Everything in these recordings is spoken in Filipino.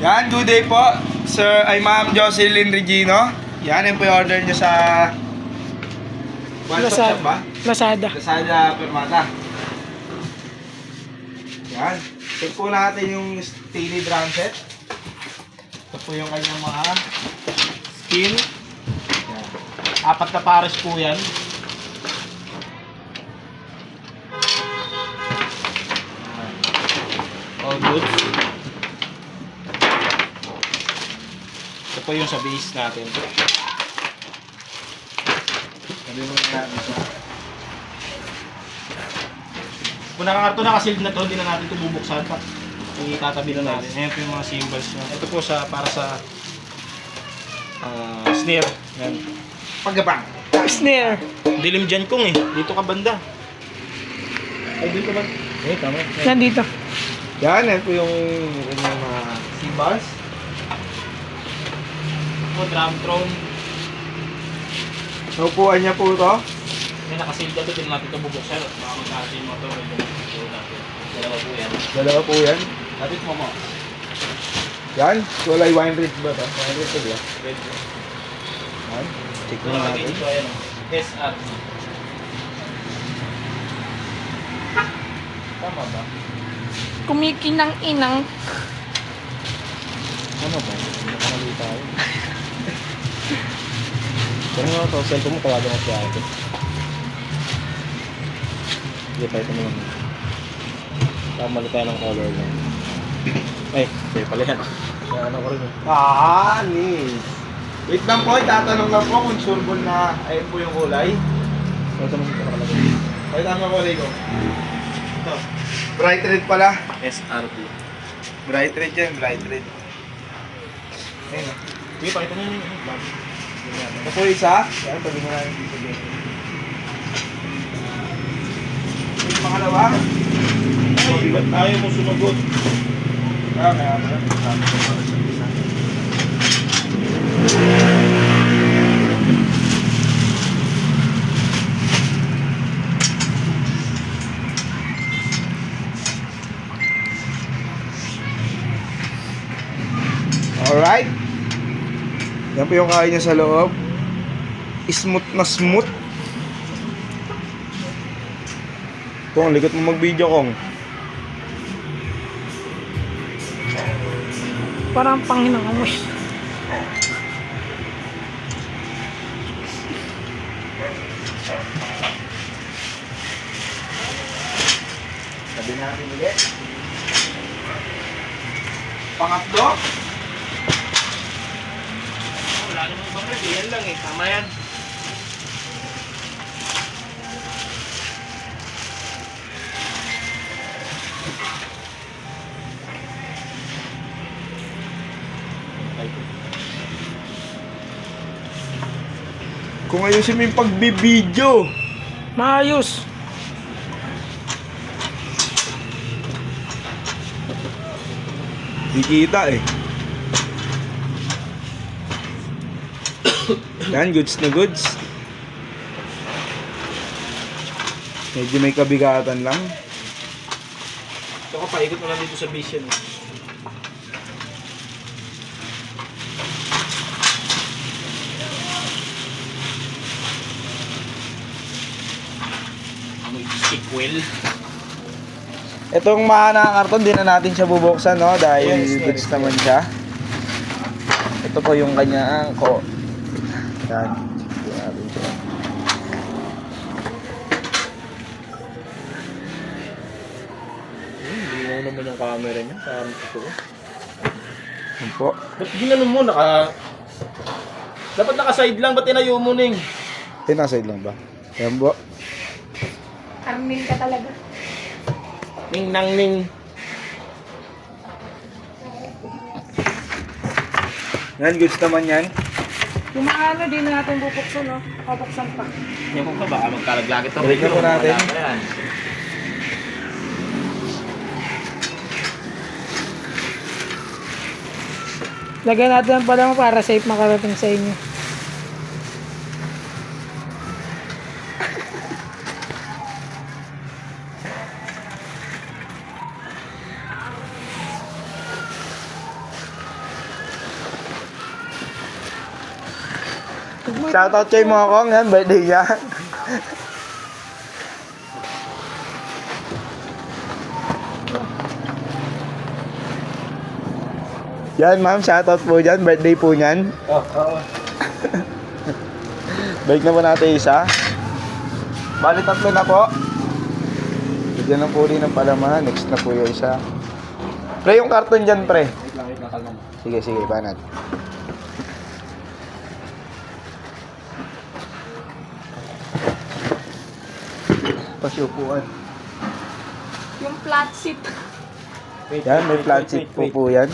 Yan, good day po, Sir, ay Ma'am Jocelyn Regino. Yan, yung order nyo sa one stop shop ba? Lazada. Lazada Permata. Yan. Check po natin yung steely drum set. Ito po yung kanyang mga skin. Yan. 4 na pares po yan. All goods. Ito po yung sa base natin. Sabi mo na natin siya. Kung nakakarto nakasealed na to, hindi na natin ito bubuksan. Itatabi na natin. Ayan po yung mga symbols niya. Ito po sa, para sa snare. Yan. Paggabang. Snare. Dilim dyan kong eh. Dito ka banda. Ay, dito ba? Eh, tama. Nandito. Yan, yan po yung mga symbols. Po, drum throne. So, upuan niya po ito. May nakasealed na ito, din natin ito bubuksan at baka magkakasin mo ito. Dalawa po yan. Dalawa po yan. Lapit mo mo. Yan, kulay wine red ba ito? Wine red ba? Red. Yan, check Ito na nakalagay natin. dito, ayan o. SR. Tama ba? Kumikinang inang. Ano ba? Nakamali tayo. Pero nga ito, cellphone mo, tawagan mo siya ito. Sige pa, ito naman. Kamali tayo ng color lang. Ay, sa'yo pala yan. Kaya ano ko rin eh. Nice! Wait lang po, itatanong lang po kung sureball na ayun po yung kulay. Ito naman ito nakalagay. Ay, tama kulay ko. Ito. Bright red pala. SRP. Bright red yan, bright red. Ayun o. Sige, pakita nyo yun. Ito po isa. Yan, pwede mo namin dito dito. Yung pangalawa. Ay, ba't ayaw mo sumagot? Kaya alright. Yan po yung kain niya sa loob. Smooth na smooth. Kung likot mo mag-video kong. Parang panginangamoy. Sabi natin ulit. Pangatlo. Wala namang ibang red. Yan lang eh. Tama yan. Kung ayusin mo yung pagbibideo. Maayos. Di kita eh. Yan, goods na goods. Medyo may kabigatan lang. Ito ko, paikot mo lang dito sa base yan. Sequel. Itong mahana karton, di na natin siya bubuksan, no? Dahil Yes, goods yes, naman siya. Ito po yung kanya ko. Yan. Di natin siya. Hindi mo naman yung camera niya. Parang ito. Yan po. Ba't ginano mo? Dapat naka-side lang. Ba't tinayo mo, Ning? Pinaside lang ba? Yan po. Armin ka talaga. Ning nang ning. Yan, goods naman yan. Yung mga ano, di na natin bubuksan, no? Bubuksan pa. Yan kung ka baka magkalaglagit ako. Balik na po natin. Wala pa yan. Lagyan natin ang pala mo para safe makarating sa inyo. Shoutout kay Mokong, yan, birthday niya. Yan, ma'am, shoutout po dyan. Birthday po niyan. Oo. Balik na po natin isa. Bali, 3 na po. Bigyan na po rin ng palaman. Next na po yung isa. Pre, yung karton dyan, pre. Wait lang, kalma mo. Sige, banat. Pasyupuan. Yung flat seat. Yan, may flat seat po po yan.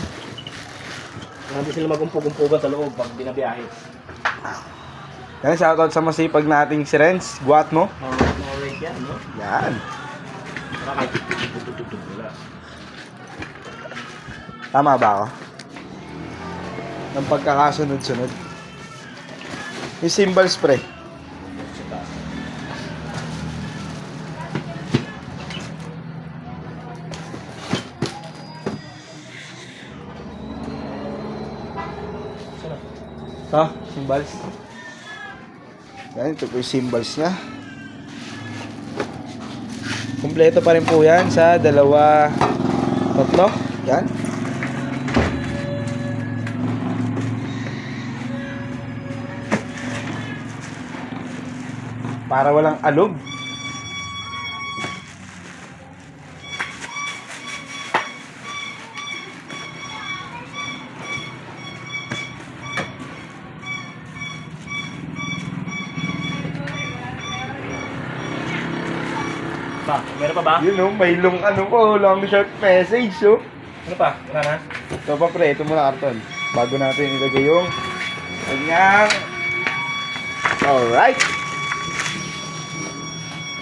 Hindi sila magumpog-umpugan sa loob pag binabiyahe. Yan, shoutout sa masipag nating si Renz. Guat mo. Alright yan, no? Yan. Para kahit tutututut wala. Tama ba ako? Ng pagkakasunod-sunod. Yung cymbals, pre. Sa taas. Ha? Cymbals? Yan, ito po yung cymbals niya. Kompleto pa rin po yan sa 2, 3. Yan. Para walang alog. Pa, meron pa ba? Yun o, may long short message oh. Ano pa? Wala na? Ito pa pre, ito muna karton. Bago natin ilagay yung kanyang. Alright.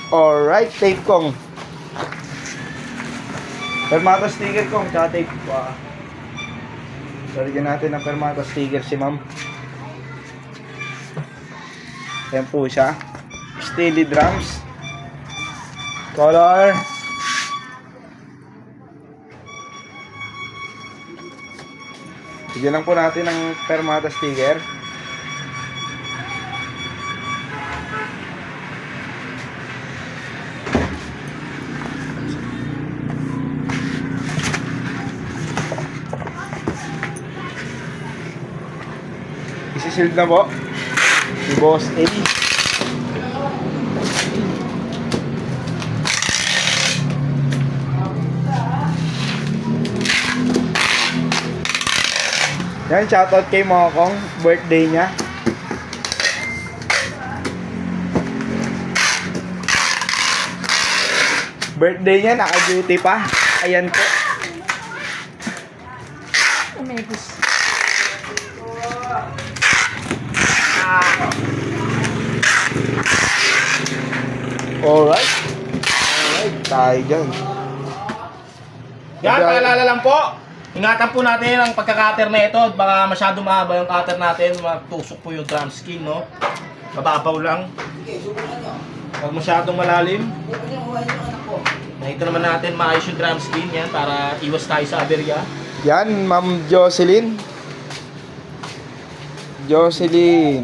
Alright, tape kong. Permato sticker kong, tsaka tape. Wow. Sarigyan natin ng permato sticker si ma'am. Yan po siya. Steely drums. Color. Bigyan lang po natin ng permata sticker. Isi-shield na po si Boss A. Yan, shoutout kay Mokong, birthday niya. Birthday niya, naka-duty pa. Ayan po. Umegos. Alright. Alright, tayo dyan. Yan, paalala lang po. Ingatan po natin ang pagka-cutter na ito. Baka masyado mahaba yung cutter natin. Magtusok po yung drum skin, no? Mababaw lang. Huwag masyadong malalim. Nakita naman natin maayos yung drum skin yan para iwas tayo sa aberya. Yan, Ma'am Jocelyn. Jocelyn.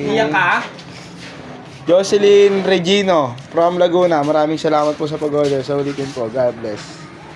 Iyak ka? Jocelyn Regino from Laguna. Maraming salamat po sa pag-order. Sa ulitin po. God bless.